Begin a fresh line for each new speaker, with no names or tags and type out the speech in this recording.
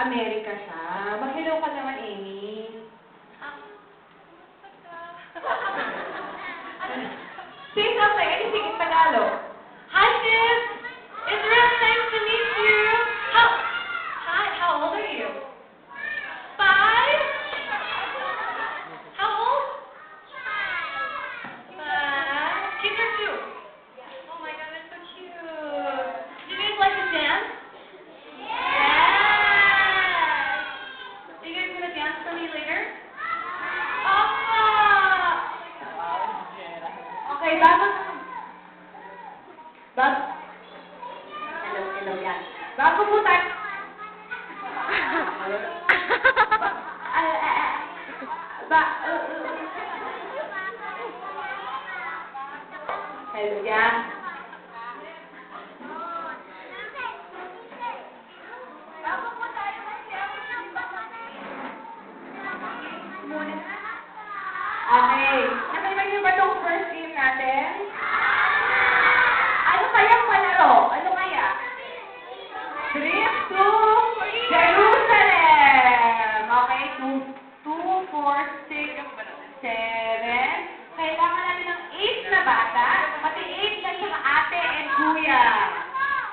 Amerika siya. Mag-hello ka naman, Amy. Say something. Anything in Tagalog.
Hi, sis. It's really nice to meet you. How old are you? 5? How old? 5. Kids are cute. Oh my God, that's so cute. Do you guys like to dance? Yes. Are you guys gonna dance for me later?